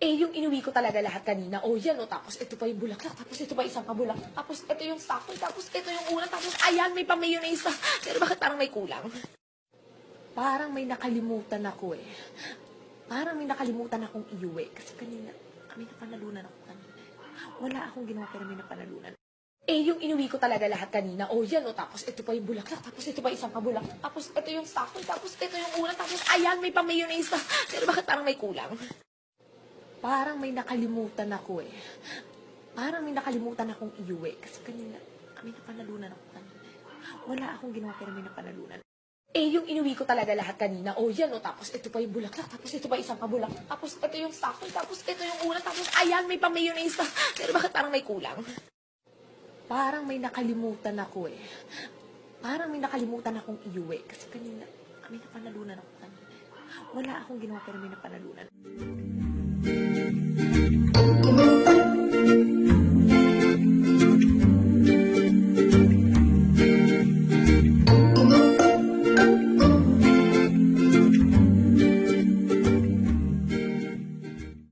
Eh, yung inuwi ko talaga lahat kanina. Oh, yan, oh. Tapos, ito pa yung bulaklak. Tapos, ito pa isang pabulaklak. Tapos, ito yung sakoy. Tapos, ito yung ulam. Tapos, ayan, may pa-mayonnaise na. Pero bakit parang may kulang? Parang may nakalimutan ako eh. Parang may nakalimutan akong iuwi. Kasi kanina, may napanalunan ako kanina. Wala akong ginawa pero may napanalunan. Eh, yung inuwi ko talaga lahat kanina. Oh, yan, oh. Tapos, ito pa yung bulaklak. Tapos, ito pa isang pabulaklak. Tapos, ito yung sakoy. Tapos, ito yung ulam. Tapos, ayan, may pa-mayonnaise na. Pero bakit parang may kulang? Parang may nakalimutan ako eh. Parang may nakalimutan akong iuwi. Kasi kanina, may napanalunan ako kanina. Wala akong ginawa pero may napanalunan. Eh, yung inuwi ko talaga lahat kanina. Oh, yan, oh. Tapos, ito pa yung bulaklak. Tapos, ito pa isang pabulaklak. Tapos, ito yung sakoy. Tapos, ito yung ulam. Tapos, ayan, may pa-mayonnaise na. Pero bakit parang may kulang? Parang may nakalimutan ako eh. Parang may nakalimutan akong iuwi. Kasi kanina, may napanalunan ako kanina. Wala akong ginawa pero may napanalunan.